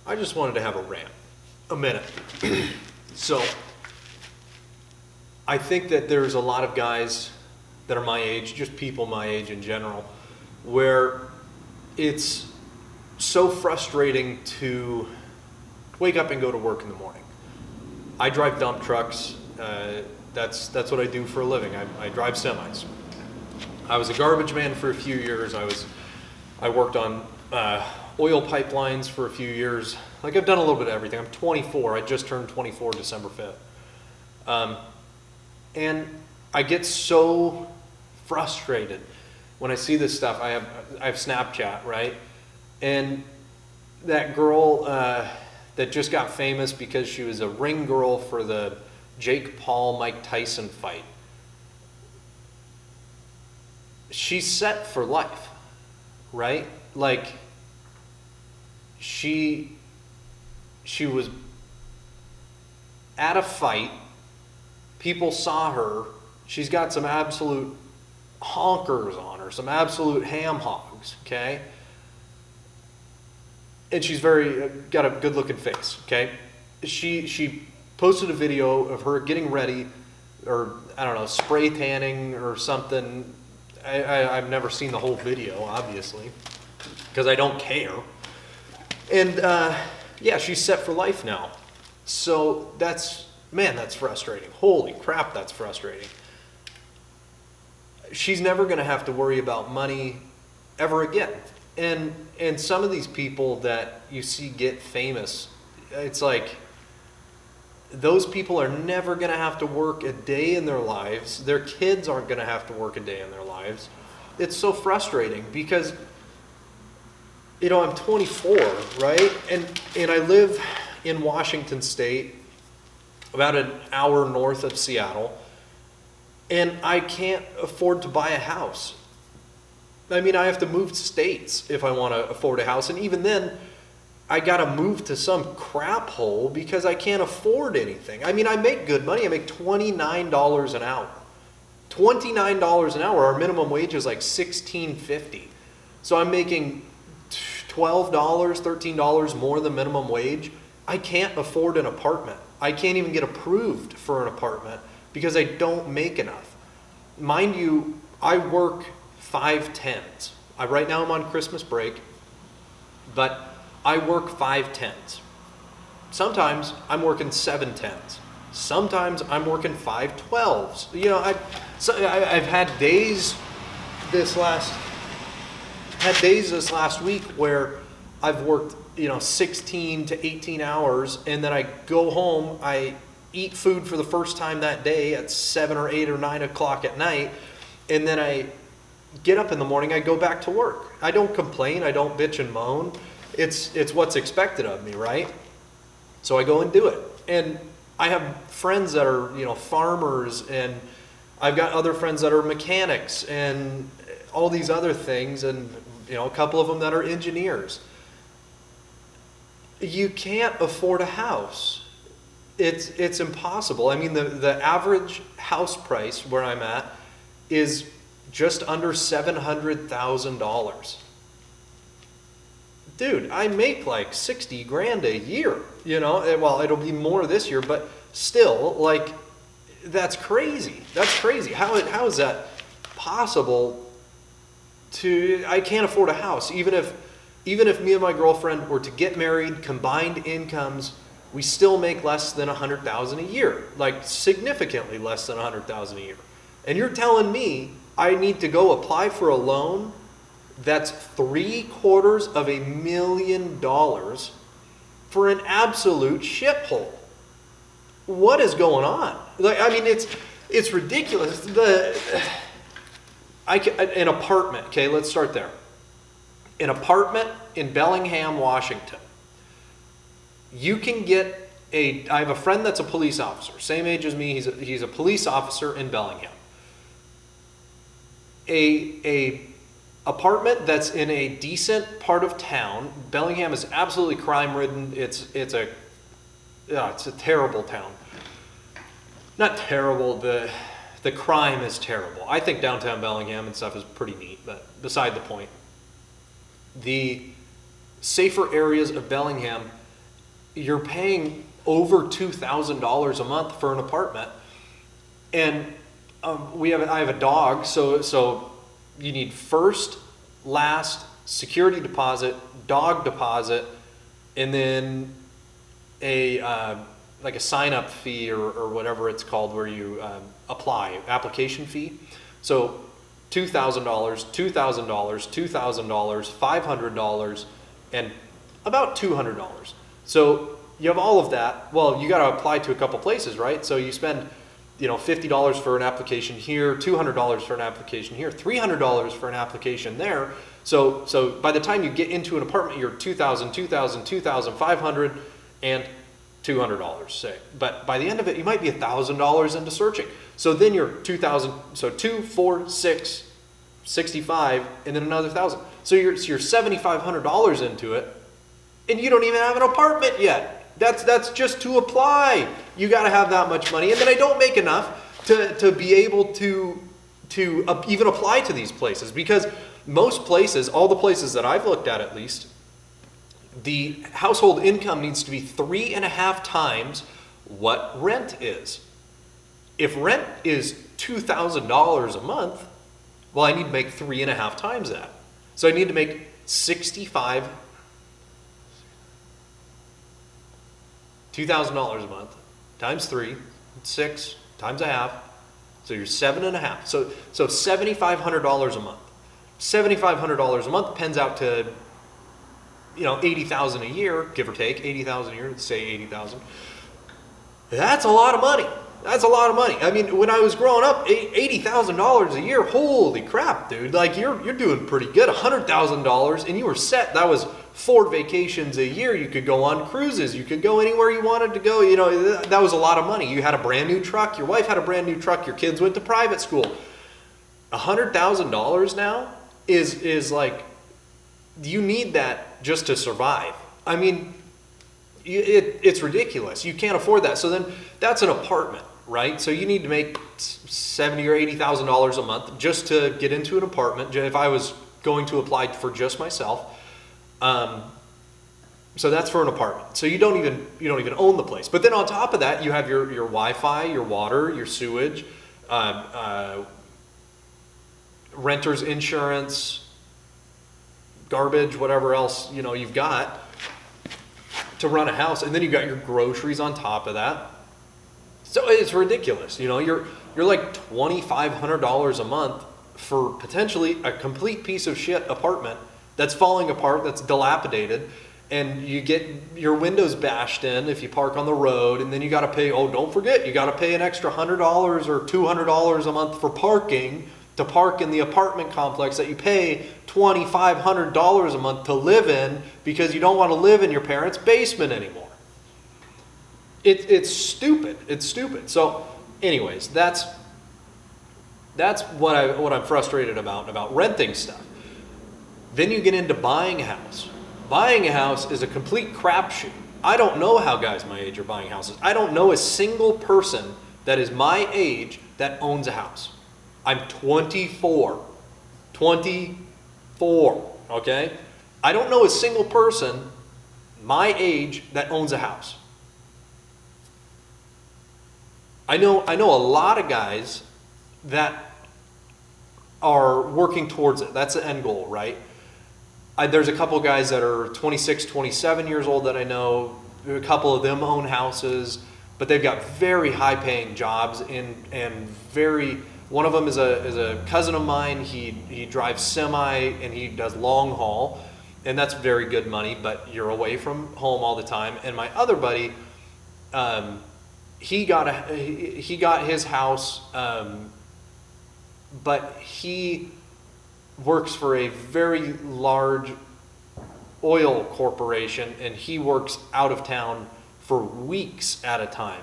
I just wanted to have a rant, a minute. So, I think that there's a lot of guys that are my age, just people my age in general, where it's so frustrating to wake up and go to work in the morning. I drive dump trucks. That's what I do for a living. I drive semis. I was a garbage man for a few years. I worked on oil pipelines for a few years. Like, I've done a little bit of everything. I'm 24. I just turned 24 December 5th. And I get so frustrated when I see this stuff. I have Snapchat, right? And that girl that just got famous because she was a ring girl for the Jake Paul Mike Tyson fight. She's set for life, right? Like, she was at a fight. People saw her. She's got some absolute honkers on her, some absolute ham hogs, okay? And she's got a good looking face, okay? She posted a video of her getting ready, or I don't know, spray tanning or something. I've never seen the whole video, obviously, because I don't care. And yeah, she's set for life now. So that's frustrating. Holy crap, that's frustrating. She's never going to have to worry about money ever again. And some of these people that you see get famous, it's like those people are never going to have to work a day in their lives. Their kids aren't going to have to work a day in their lives. It's so frustrating because, you know, I'm 24, right? And I live in Washington State, about an hour north of Seattle, and I can't afford to buy a house. I mean, I have to move states if I want to afford a house, and even then, I got to move to some crap hole because I can't afford anything. I mean, I make good money. I make $29 an hour. $29 an hour. Our minimum wage is like $16.50. So I'm making $12, $13 more than minimum wage. I can't afford an apartment. I can't even get approved for an apartment because I don't make enough. Mind you, I work 5/10s. Right now I'm on Christmas break, but I work 5/10s. Sometimes I'm working 7/10s. Sometimes I'm working 5/12s. You know, I've had days this last week where I've worked, 16 to 18 hours, and then I go home, I eat food for the first time that day at 7 or 8 or 9 o'clock at night, and then I get up in the morning, I go back to work. I don't complain, I don't bitch and moan. It's what's expected of me, right? So I go and do it. And I have friends that are, farmers, and I've got other friends that are mechanics and all these other things, and a couple of them that are engineers. You can't afford a house. It's impossible. I mean, the average house price where I'm at is just under $700,000. Dude, I make like 60 grand a year, well, it'll be more this year, but still, like, that's crazy. That's crazy. How is that possible? I can't afford a house. Even if me and my girlfriend were to get married, combined incomes, we still make less than $100,000 a year, like significantly less than $100,000 a year. And you're telling me I need to go apply for a loan that's $750,000 for an absolute shithole. What is going on? Like, I mean, it's ridiculous. An apartment. Okay, let's start there. An apartment in Bellingham, Washington. You can get I have a friend that's a police officer, same age as me. He's a police officer in Bellingham. A apartment that's in a decent part of town. Bellingham is absolutely crime-ridden. It's a terrible town. Not terrible. The crime is terrible. I think downtown Bellingham and stuff is pretty neat, but beside the point. The safer areas of Bellingham you're paying over $2,000 a month for an apartment. And I have a dog, so you need first, last, security deposit, dog deposit, and then a like a sign up fee or whatever it's called where you apply, application fee. So $2,000, $2,000, $2,000, $500, and about $200. So you have all of that. Well, you got to apply to a couple places, right? So you spend, $50 for an application here, $200 for an application here, $300 for an application there. So by the time you get into an apartment, you're $2,000, $2,000, $2,000, $500, and $200, say. But by the end of it, you might be $1,000 into searching. So then you're 2,000, so 2, 4, 6, 65, and then another 1,000. So you're $7,500 into it, and you don't even have an apartment yet. That's just to apply. You got to have that much money, and then I don't make enough to be able to even apply to these places, because most places, all the places that I've looked at least, the household income needs to be 3.5 times what rent is. If rent is $2,000 a month, well, I need to make 3.5 times that. So I need to make $2,000 a month times 3, 6 times a half. So you're 7.5. So $7,500 a month. $7,500 a month pens out to $80,000 a year, give or take, $80,000 a year, let's say $80,000. That's a lot of money. That's a lot of money. I mean, when I was growing up, $80,000 a year, holy crap, dude. Like, you're doing pretty good. $100,000 and you were set. That was 4 vacations a year. You could go on cruises. You could go anywhere you wanted to go. That was a lot of money. You had a brand new truck. Your wife had a brand new truck. Your kids went to private school. $100,000 now is like, you need that just to survive. I mean, it's ridiculous. You can't afford that. So then that's an apartment, right? So you need to make $70,000 or $80,000 a month just to get into an apartment. If I was going to apply for just myself, so that's for an apartment. So you don't even own the place. But then on top of that, you have your Wi-Fi, your water, your sewage, renter's insurance, garbage, whatever else you've got to run a house, and then you got your groceries on top of that. So it's ridiculous. You're like $2,500 a month for potentially a complete piece of shit apartment that's falling apart, that's dilapidated, and you get your windows bashed in if you park on the road, and then you got to pay. Oh, don't forget, you got to pay an extra $100 or $200 a month for parking to park in the apartment complex that you pay $2,500 a month to live in, because you don't want to live in your parents' basement anymore. It's stupid. It's stupid. So, anyways, that's what I'm frustrated about renting stuff. Then you get into buying a house. Buying a house is a complete crapshoot. I don't know how guys my age are buying houses. I don't know a single person that is my age that owns a house. I'm 24. 24, okay? I don't know a single person my age that owns a house. I know a lot of guys that are working towards it. That's the end goal, right? There's a couple guys that are 26, 27 years old that I know. A couple of them own houses, but they've got very high-paying jobs and very. One of them is a cousin of mine. He drives semi and he does long haul, and that's very good money. But you're away from home all the time. And my other buddy, he got his house, but he works for a very large oil corporation, and he works out of town for weeks at a time.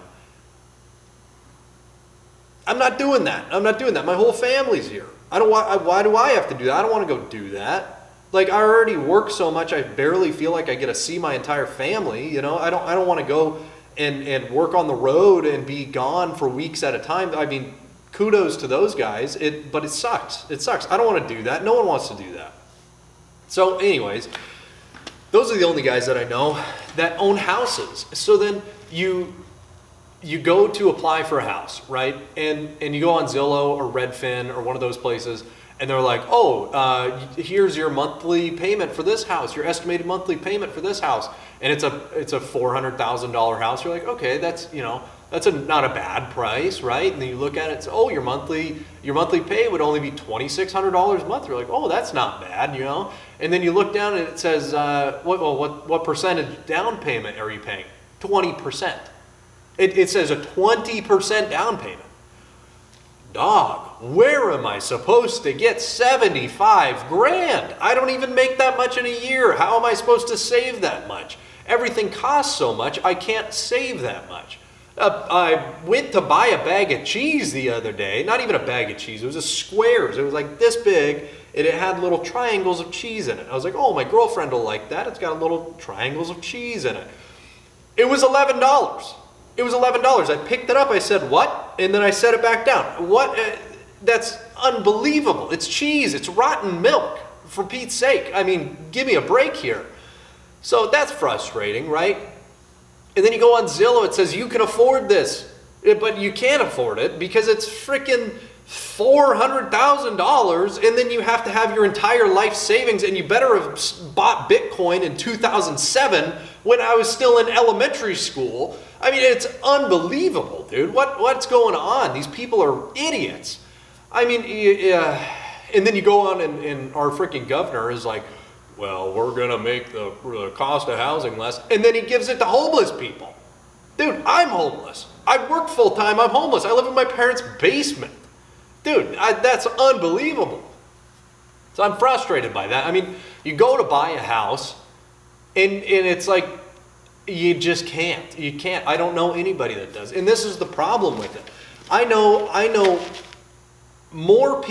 I'm not doing that. My whole family's here. Why do I have to do that? I don't want to go do that. Like, I already work so much, I barely feel like I get to see my entire family. I don't want to go and work on the road and be gone for weeks at a time. I mean, kudos to those guys, but it sucks. It sucks. I don't want to do that. No one wants to do that. So anyways, those are the only guys that I know that own houses. So then you go to apply for a house, right? And you go on Zillow or Redfin or one of those places, and they're like, oh, here's your monthly payment for this house, your estimated monthly payment for this house. And it's a $400,000 house. You're like, okay, that's not a bad price, right? And then you look at it, it's, oh, your monthly pay would only be $2,600 a month. You're like, oh, that's not bad, And then you look down and it says, what percentage down payment are you paying? 20%. It says a 20% down payment. Dog, where am I supposed to get 75 grand? I don't even make that much in a year. How am I supposed to save that much? Everything costs so much, I can't save that much. I went to buy a bag of cheese the other day. Not even a bag of cheese. It was a squares. It was like this big, and it had little triangles of cheese in it. I was like, oh, my girlfriend will like that. It's got little triangles of cheese in it. It was $11. It was $11. I picked it up. I said, what? And then I set it back down. What? That's unbelievable. It's cheese. It's rotten milk, for Pete's sake. I mean, give me a break here. So that's frustrating, right? And then you go on Zillow, it says you can afford this, but you can't afford it because it's freaking $400,000, and then you have to have your entire life savings, and you better have bought Bitcoin in 2007 when I was still in elementary school. I mean, it's unbelievable, dude. What's going on? These people are idiots. I mean, and then you go on and our freaking governor is like, well, we're going to make the cost of housing less. And then he gives it to homeless people. Dude, I'm homeless. I work full time. I'm homeless. I live in my parents' basement. Dude, that's unbelievable. So I'm frustrated by that. I mean, you go to buy a house and it's like, you just can't. You can't. I don't know anybody that does. And this is the problem with it. I know more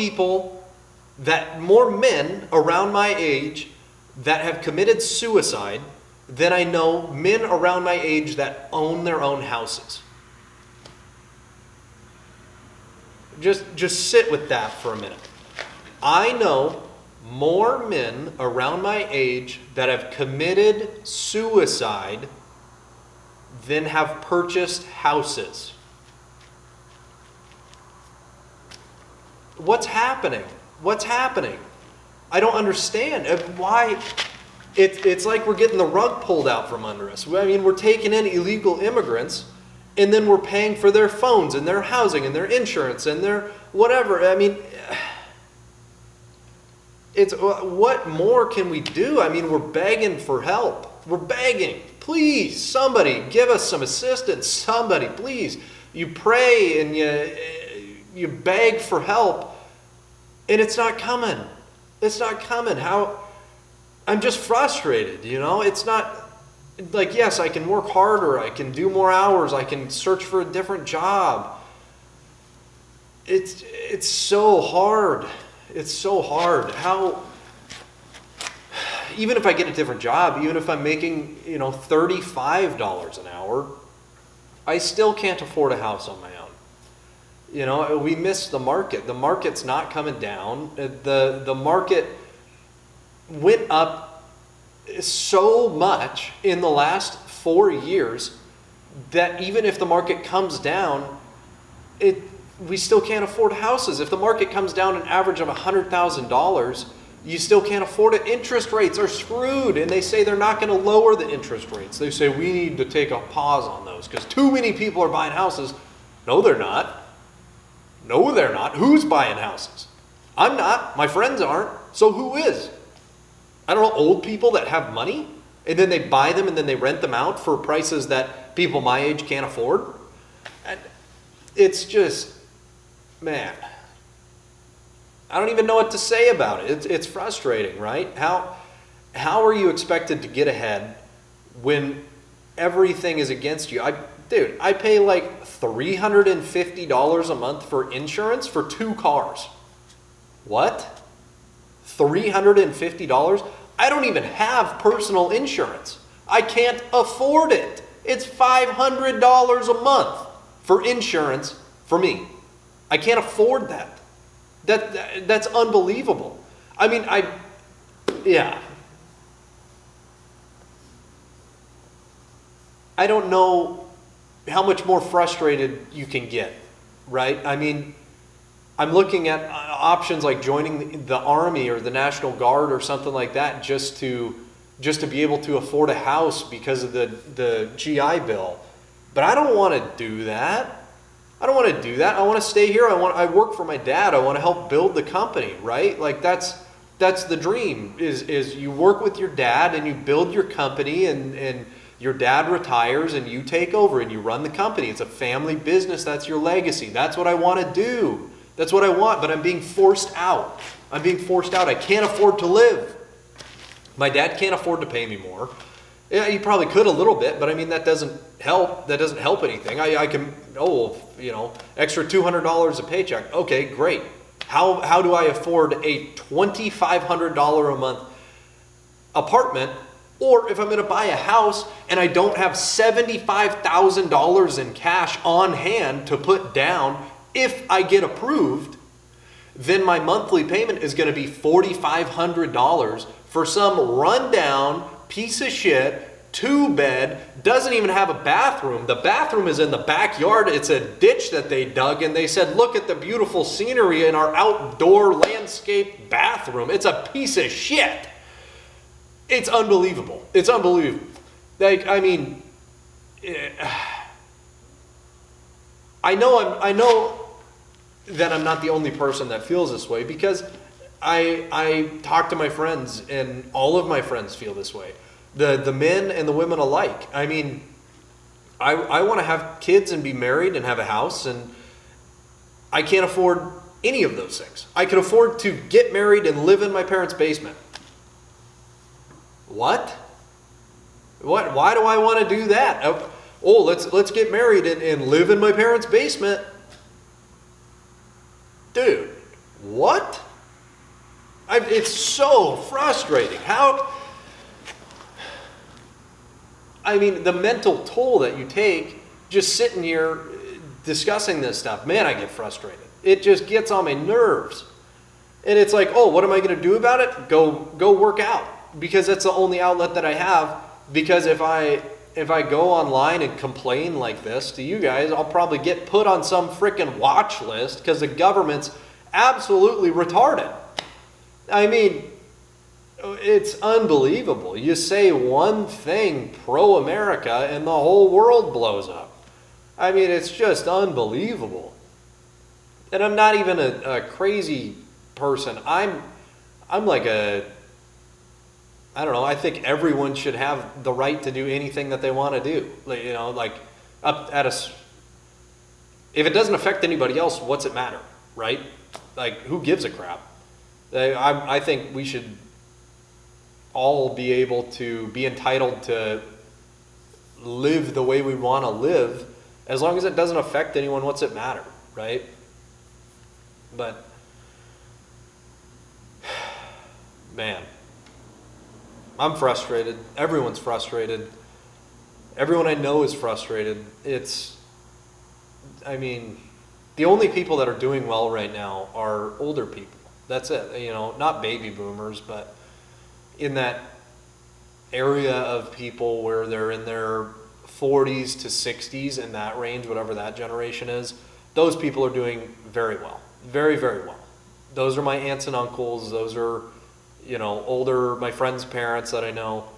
men around my age that have committed suicide than I know men around my age that own their own houses. Just sit with that for a minute. I know more men around my age that have committed suicide than have purchased houses. What's happening? What's happening? I don't understand why. It's like we're getting the rug pulled out from under us. I mean, we're taking in illegal immigrants, and then we're paying for their phones and their housing and their insurance and their whatever. I mean, it's what more can we do? I mean, we're begging for help. We're begging. Please, somebody, give us some assistance. Somebody, please. You pray and you beg for help, and it's not coming. It's not coming. I'm just frustrated, It's not like, yes, I can work harder, I can do more hours, I can search for a different job. It's so hard. It's so hard. Even if I get a different job, even if I'm making, $35 an hour, I still can't afford a house on my own. We miss the market. The market's not coming down. The market went up so much in the last 4 years that even if the market comes down, we still can't afford houses. If the market comes down an average of $100,000, you still can't afford it. Interest rates are screwed, and they say they're not going to lower the interest rates. They say we need to take a pause on those because too many people are buying houses. No, they're not. No, they're not. Who's buying houses? I'm not. My friends aren't. So who is? I don't know, old people that have money, and then they buy them and then they rent them out for prices that people my age can't afford. And it's just, man, I don't even know what to say about it. It's frustrating, right? How are you expected to get ahead when everything is against you? I pay like $350 a month for insurance for 2 cars. What? $350? I don't even have personal insurance. I can't afford it. It's $500 a month for insurance for me. I can't afford that. That's unbelievable. I mean, yeah. I don't know how much more frustrated you can get, right? I mean, I'm looking at options like joining the Army or the National Guard or something like that just to be able to afford a house because of the GI Bill. But I don't want to do that. I don't want to do that. I want to stay here. I work for my dad. I want to help build the company, right? Like that's the dream is you work with your dad and you build your company and your dad retires and you take over and you run the company. It's a family business. That's your legacy. That's what I want to do. That's what I want, but I'm being forced out. I'm being forced out. I can't afford to live. My dad can't afford to pay me more. Yeah, he probably could a little bit, but I mean, that doesn't help. That doesn't help anything. I can, extra $200 a paycheck. Okay, great. How do I afford a $2,500 a month apartment? Or if I'm going to buy a house and I don't have $75,000 in cash on hand to put down, if I get approved, then my monthly payment is going to be $4,500 for some rundown piece of shit, 2-bed, doesn't even have a bathroom. The bathroom is in the backyard. It's a ditch that they dug and they said, look at the beautiful scenery in our outdoor landscape bathroom. It's a piece of shit. It's unbelievable. It's unbelievable. Like, I mean, I know that I'm not the only person that feels this way because I talk to my friends and all of my friends feel this way. The men and the women alike. I mean, I want to have kids and be married and have a house, and I can't afford any of those things. I could afford to get married and live in my parents' basement. What? Why do I want to do that? Oh, let's get married and live in my parents' basement. Dude, what? It's so frustrating. I mean, the mental toll that you take just sitting here discussing this stuff, man, I get frustrated. It just gets on my nerves. And it's like, oh, what am I going to do about it? Go work out. Because that's the only outlet that I have. Because if I go online and complain like this to you guys, I'll probably get put on some freaking watch list because the government's absolutely retarded. I mean, it's unbelievable. You say one thing pro-America and the whole world blows up. I mean, it's just unbelievable. And I'm not even a crazy person. I'm like I don't know, I think everyone should have the right to do anything that they want to do. If it doesn't affect anybody else, what's it matter, right? Like, who gives a crap? I think we should all be able to be entitled to live the way we want to live, as long as it doesn't affect anyone, what's it matter, right? But, man, I'm frustrated. Everyone's frustrated. Everyone I know is frustrated. The only people that are doing well right now are older people. That's it. Not baby boomers, but in that area of people where they're in their 40s to 60s, in that range, whatever that generation is, those people are doing very well. Very, very well. Those are my aunts and uncles. Those are older, my friends' parents that I know.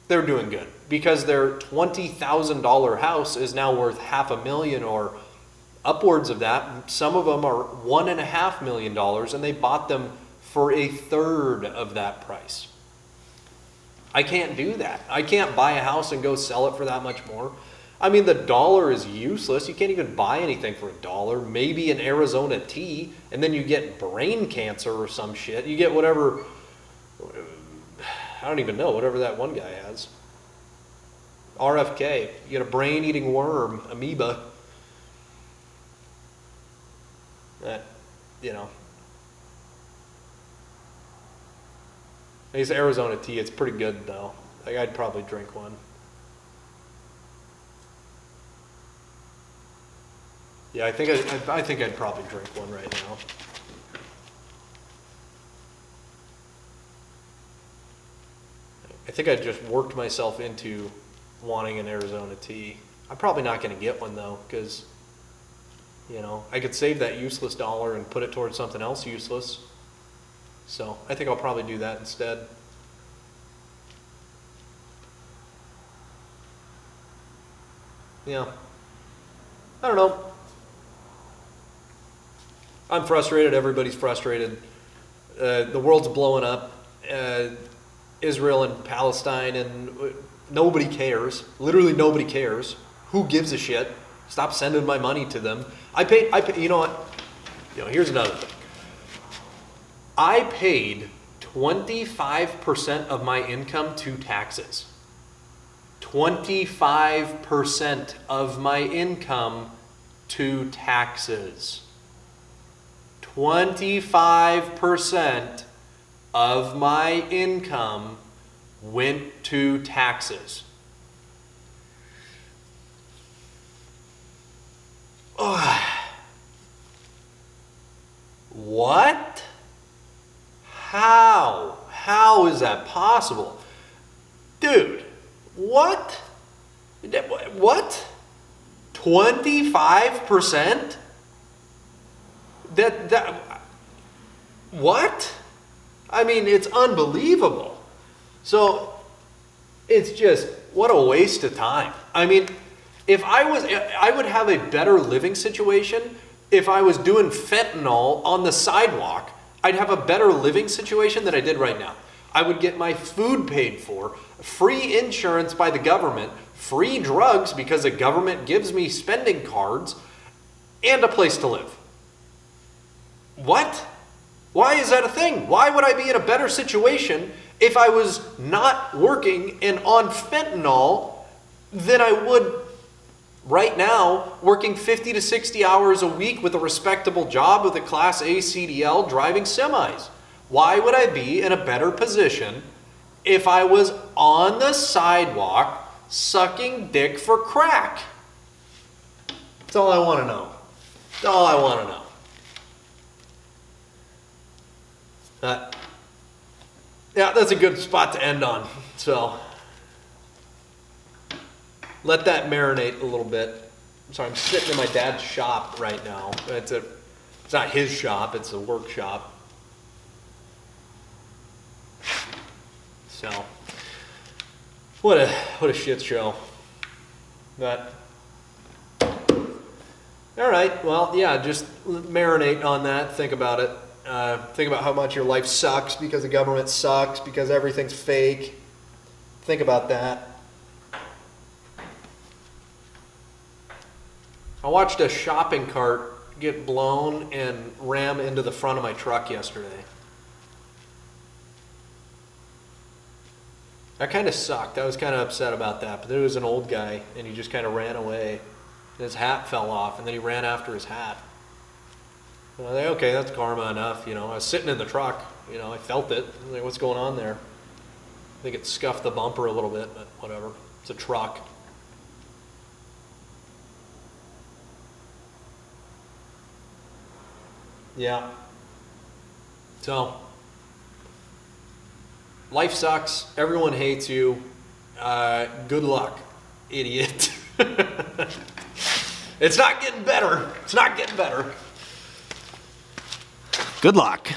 They're doing good because their $20,000 house is now worth $500,000 or upwards of that. Some of them are $1.5 million, and they bought them for a third of that price. I can't do that. I can't buy a house and go sell it for that much more. I mean, the dollar is useless. You can't even buy anything for $1. Maybe an Arizona tea, and then you get brain cancer or some shit. You get whatever, I don't even know, whatever that one guy has. RFK. You get a brain-eating worm, amoeba. It's Arizona tea. It's pretty good, though. Like, I'd probably drink one. Yeah, I think I'd probably drink one right now. I think I just worked myself into wanting an Arizona tea. I'm probably not going to get one though, because, you know, I could save that useless dollar and put it towards something else useless. So I think I'll probably do that instead. Yeah. I don't know. I'm frustrated. Everybody's frustrated. The world's blowing up. Israel and Palestine, and nobody cares. Literally nobody cares. Who gives a shit? Stop sending my money to them. I paid, you know what? You know, here's another thing. I paid 25% of my income to taxes. 25% of my income to taxes. 25% of my income went to taxes. Ugh. What? How? How is that possible? Dude, what? What? 25%? What? I mean, it's unbelievable. So, it's just, what a waste of time. I mean, I would have a better living situation if I was doing fentanyl on the sidewalk. I'd have a better living situation than I did right now. I would get my food paid for, free insurance by the government, free drugs because the government gives me spending cards, and a place to live. What? Why is that a thing? Why would I be in a better situation if I was not working and on fentanyl than I would right now working 50 to 60 hours a week with a respectable job with a Class A CDL driving semis? Why would I be in a better position if I was on the sidewalk sucking dick for crack? That's all I want to know. That's all I want to know. Yeah, that's a good spot to end on. So, let that marinate a little bit. So I'm sitting in my dad's shop right now. It's not his shop, it's a workshop. So, what a shit show. But, all right, well, yeah, just marinate on that. Think about it. Think about how much your life sucks because the government sucks, because everything's fake. Think about that. I watched a shopping cart get blown and ram into the front of my truck yesterday. That kind of sucked. I was kind of upset about that. But there was an old guy, and he just kind of ran away. And his hat fell off, and then he ran after his hat. And I was like, okay, that's karma enough. You know, I was sitting in the truck. You know, I felt it. I was like, what's going on there? I think it scuffed the bumper a little bit, but whatever. It's a truck. Yeah. So, life sucks. Everyone hates you. Good luck, idiot. It's not getting better. It's not getting better. Good luck.